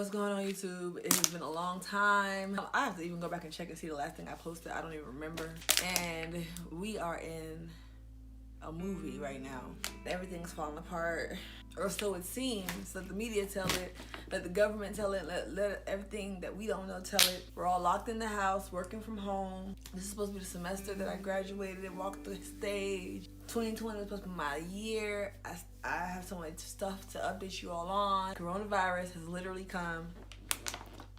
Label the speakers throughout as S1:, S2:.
S1: What's going on, YouTube? It has been a long time. I have to even go back and check and see the last thing I posted. I don't even remember. And we are in a movie right now. Everything's falling apart, or so it seems. Let the media tell it, let the government tell it, let everything that we don't know tell it. We're all locked in the house, working from home. This is supposed to be the semester that I graduated and walked the stage. 2020 was supposed to be my year. I have so much stuff to update you all on. Coronavirus has literally come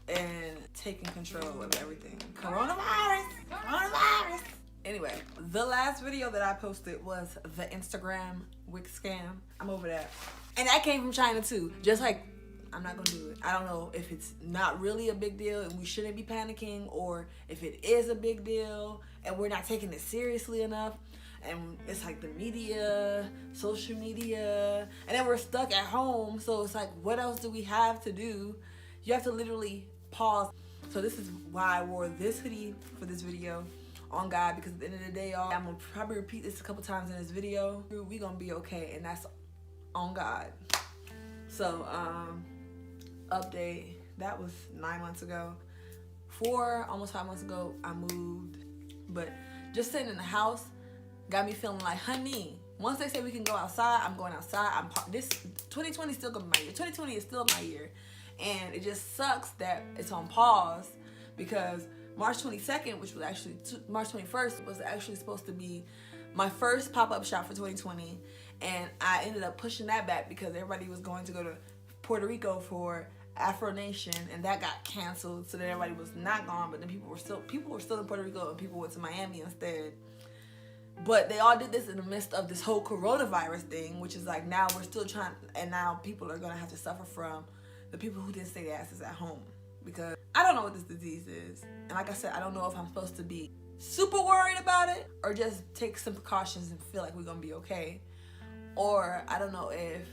S1: and taken control of everything. Coronavirus! Anyway, the last video that I posted was the Instagram wig scam. I'm over that. And that came from China too. Just like, I'm not gonna do it. I don't know if it's not really a big deal and we shouldn't be panicking, or if it is a big deal and we're not taking it seriously enough. And it's like the media, social media, and then we're stuck at home. So it's like, what else do we have to do? You have to literally pause. So this is why I wore this hoodie for this video. On God, because at the end of the day, y'all, I'm gonna probably repeat this a couple times in this video. We gonna be okay, and that's on God. So, update. That was 9 months ago. Almost 5 months ago, I moved. But just sitting in the house got me feeling like, honey, once they say we can go outside, I'm going outside. This 2020 is still gonna be my year. 2020 is still my year, and it just sucks that it's on pause because March 22nd, which was actually March 21st, was actually supposed to be my first pop-up shop for 2020. And I ended up pushing that back because everybody was going to go to Puerto Rico for Afro Nation, and that got canceled. So then everybody was not gone, but then people were still in Puerto Rico, and people went to Miami instead. But they all did this in the midst of this whole coronavirus thing, which is like, now we're still trying, and now people are gonna have to suffer from the people who didn't stay their asses at home. Because I don't know what this disease is. And like I said, I don't know if I'm supposed to be super worried about it or just take some precautions and feel like we're gonna be okay. Or I don't know if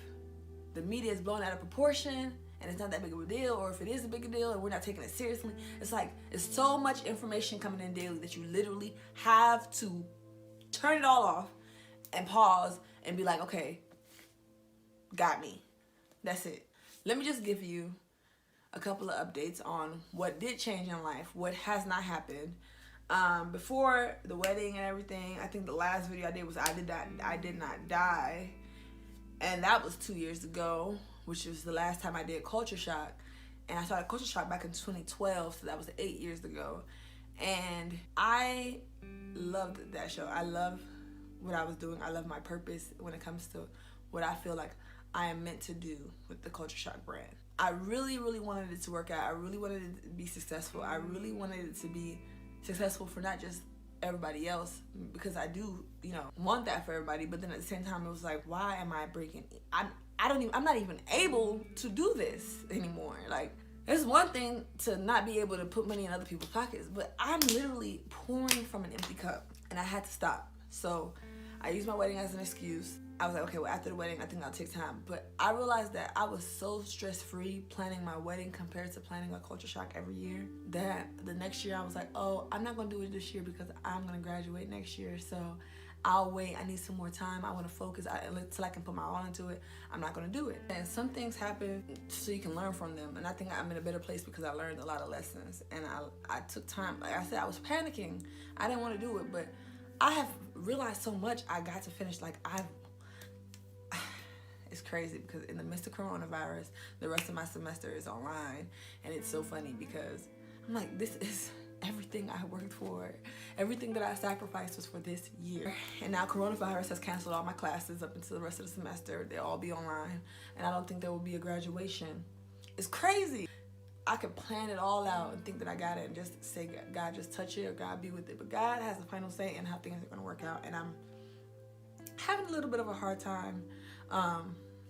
S1: the media is blown out of proportion and it's not that big of a deal, or if it is a big deal and we're not taking it seriously. It's like, it's so much information coming in daily that you literally have to turn it all off and pause and be like, okay, got me. That's it. Let me just give you a couple of updates on what did change in life, what has not happened. Before the wedding and everything, I think the last video I did was I did not die. And that was 2 years ago, which was the last time I did Culture Shock. And I started Culture Shock back in 2012, so that was 8 years ago. And I loved that show. I love what I was doing. I love my purpose when it comes to what I feel like I am meant to do with the Culture Shock brand. I really, really wanted it to work out. I really wanted it to be successful. I really wanted it to be successful for not just everybody else, because I do, want that for everybody. But then at the same time, it was like, why am I breaking? I'm not even able to do this anymore. Like, it's one thing to not be able to put money in other people's pockets, but I'm literally pouring from an empty cup, and I had to stop. So I used my wedding as an excuse. I was like, okay, well, after the wedding, I think I'll take time. But I realized that I was so stress-free planning my wedding compared to planning a Culture Shock every year, that the next year I was like, oh, I'm not going to do it this year because I'm going to graduate next year. So I'll wait. I need some more time. I want to focus until I can put my all into it. I'm not going to do it. And some things happen so you can learn from them. And I think I'm in a better place because I learned a lot of lessons. And I took time. Like I said, I was panicking. I didn't want to do it. But I have realized so much I got to finish. Like, it's crazy because in the midst of coronavirus, the rest of my semester is online. And it's so funny because I'm like, this is everything I worked for. Everything that I sacrificed was for this year. And now coronavirus has canceled all my classes up until the rest of the semester. They'll all be online. And I don't think there will be a graduation. It's crazy. I could plan it all out and think that I got it and just say, God, just touch it, or God be with it. But God has the final say in how things are going to work out. And I'm having a little bit of a hard time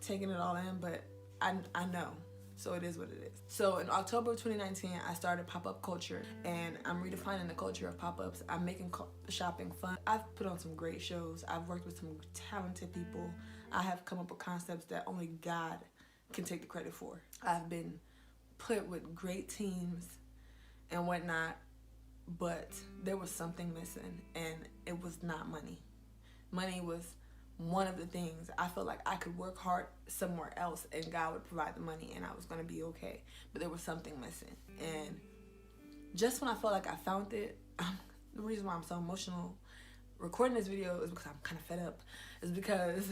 S1: taking it all in, but I know. So it is what it is. So in October of 2019, I started pop-up culture, and I'm redefining the culture of pop-ups. I'm making shopping fun. I've put on some great shows. I've worked with some talented people. I have come up with concepts that only God can take the credit for. I've been put with great teams and whatnot, but there was something missing, and it was not money. Money was one of the things. I felt like I could work hard somewhere else and God would provide the money and I was going to be okay. But there was something missing. And just when I felt like I found it, the reason why I'm so emotional recording this video is because I'm kind of fed up. Is because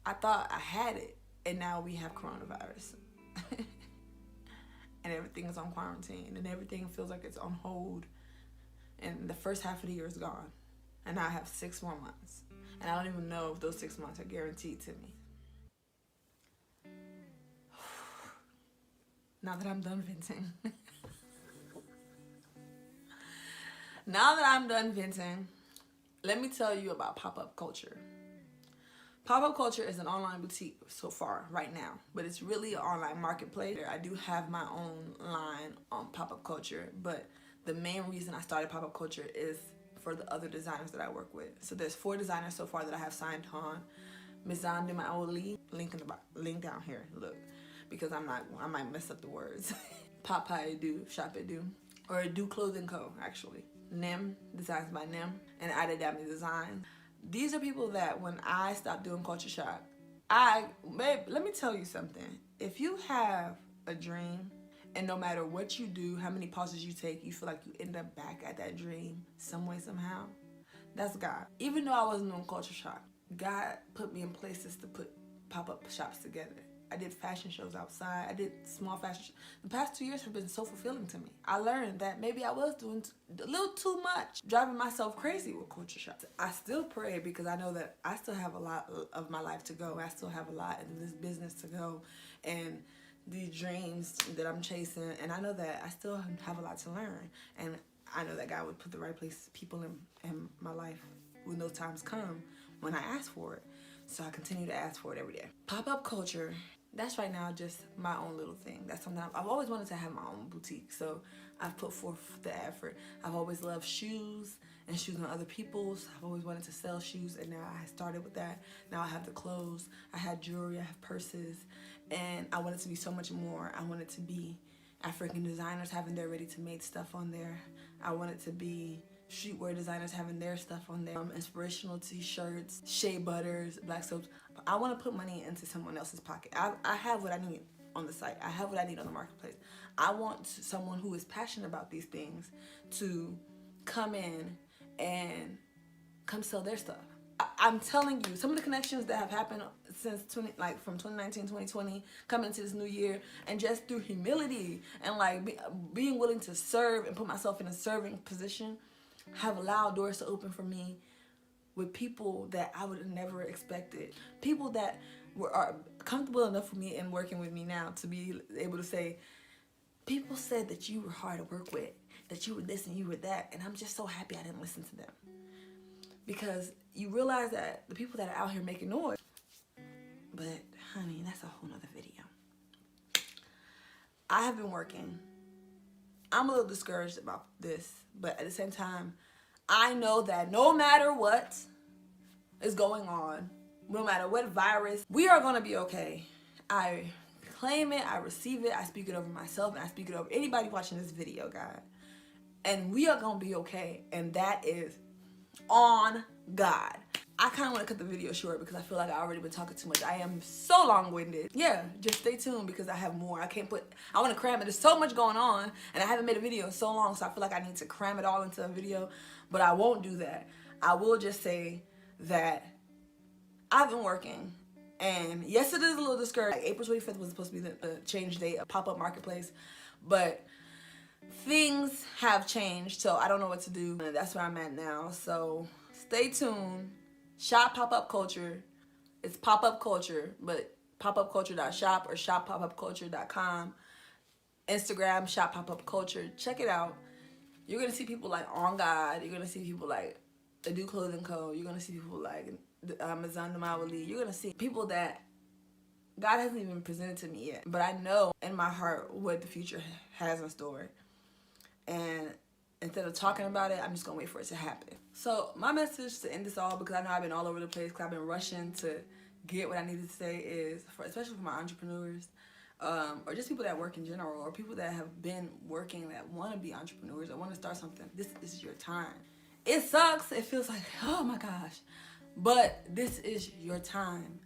S1: I thought I had it and now we have coronavirus. And everything is on quarantine and everything feels like it's on hold. And the first half of the year is gone. And now I have 6 more months. And I don't even know if those 6 months are guaranteed to me. Now that I'm done venting. Now that I'm done venting, let me tell you about pop-up culture. Pop-up culture is an online boutique so far, right now, but it's really an online marketplace. I do have my own line on pop-up culture, but the main reason I started pop-up culture is for the other designers that I work with. So there's 4 designers so far that I have signed on. Mizan Maoli, link down here, look, because I might mess up the words. Popeye Do, Shop It Do, or Do Clothing Co. actually. Nim, designs by Nim, and Ida Dami Design. These are people that when I stopped doing Culture Shock, babe, let me tell you something. If you have a dream, and no matter what you do, how many pauses you take, you feel like you end up back at that dream some way, somehow, that's God. Even though I wasn't doing Culture Shock, God put me in places to put pop-up shops together. I did fashion shows outside. I did small fashion shows. The past 2 years have been so fulfilling to me. I learned that maybe I was doing a little too much, driving myself crazy with Culture Shock. I still pray because I know that I still have a lot of my life to go. I still have a lot in this business to go and these dreams that I'm chasing. And I know that I still have a lot to learn. And I know that God would put the right people in my life when those times come, when I ask for it. So I continue to ask for it every day. Pop-up culture, that's right now just my own little thing. That's something I've always wanted to have my own boutique. So I've put forth the effort. I've always loved shoes and shoes on other people's. I've always wanted to sell shoes and now I started with that. Now I have the clothes, I had jewelry, I have purses, and I want it to be so much more. I want it to be African designers having their ready-to-made stuff on there. I want it to be streetwear designers having their stuff on there, inspirational t-shirts, shea butters, black soaps. I want to put money into someone else's pocket. I have what I need on the site. I have what I need on the marketplace. I want someone who is passionate about these things to come in and come sell their stuff. I'm telling you, some of the connections that have happened since from 2019, 2020, coming into this new year, and just through humility and being willing to serve and put myself in a serving position, have allowed doors to open for me with people that I would have never expected. People that are comfortable enough with me and working with me now to be able to say, people said that you were hard to work with, that you were this and you were that, and I'm just so happy I didn't listen to them. Because you realize that the people that are out here making noise, but honey, that's a whole nother video. I have been working. I'm a little discouraged about this, but at the same time, I know that no matter what is going on, no matter what virus, we are gonna be okay. I claim it, I receive it, I speak it over myself, and I speak it over anybody watching this video, God. And we are gonna be okay, and that is on God. I kind of want to cut the video short because I feel like I already been talking too much. I am so long-winded. Yeah, just stay tuned because I have more. I want to cram it. There's so much going on and I haven't made a video in so long, so I feel like I need to cram it all into a video, but I won't do that. I will just say that I've been working, and yes, it is a little discouraging. April 25th was supposed to be the change date of Pop-Up Marketplace, but things have changed, so I don't know what to do, and that's where I'm at now. So stay tuned. Shop Pop-Up Culture. It's Pop-Up Culture, but popupculture.shop or shoppopupculture.com. Instagram, Shop Pop-Up Culture. Check it out. You're going to see people like On God. You're going to see people like the Do Clothing Co. You're going to see people like Mizan Maoli. You're going to see people that God hasn't even presented to me yet. But I know in my heart what the future has in store. And instead of talking about it, I'm just going to wait for it to happen. So my message to end this all, because I know I've been all over the place, because I've been rushing to get what I needed to say, is, especially for my entrepreneurs, or just people that work in general, or people that have been working that want to be entrepreneurs or want to start something, this is your time. It sucks. It feels like, oh my gosh. But this is your time.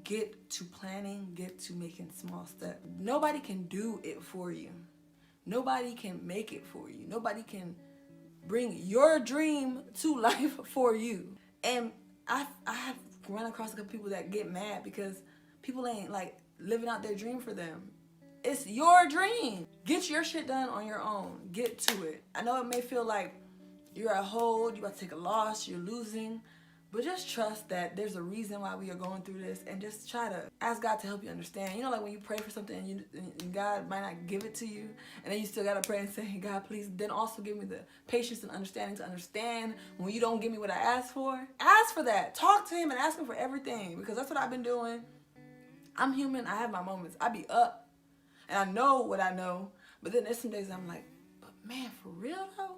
S1: Get to planning, get to making small steps. Nobody can do it for you. Nobody can make it for you. Nobody can bring your dream to life for you. And I have run across a couple people that get mad because people ain't like living out their dream for them. It's your dream. Get your shit done on your own. Get to it. I know it may feel like you're at hold, you're about to take a loss, you're losing, but just trust that there's a reason why we are going through this, and just try to ask God to help you understand. You know, like when you pray for something and God might not give it to you, and then you still gotta pray and say, God, please, then also give me the patience and understanding to understand when you don't give me what I asked for. Ask for that. Talk to him and ask him for everything, because that's what I've been doing. I'm human. I have my moments. I be up, and I know what I know, but then there's some days I'm like, but man, for real though?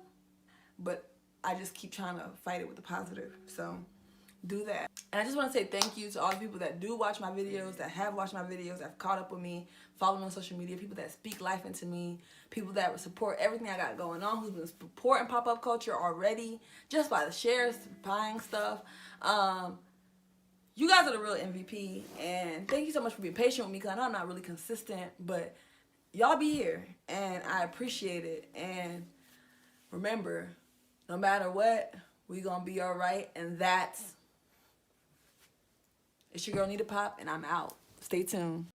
S1: But I just keep trying to fight it with the positive. So do that. And I just want to say thank you to all the people that do watch my videos, that have watched my videos, that have caught up with me, follow me on social media, people that speak life into me, people that support everything I got going on, who's been supporting pop-up culture already, just by the shares, buying stuff. You guys are the real MVP, and thank you so much for being patient with me, because I know I'm not really consistent, but y'all be here, and I appreciate it. And remember, no matter what, we gonna be all right, and that's... It's your girl NitaPOP, and I'm out. Stay tuned.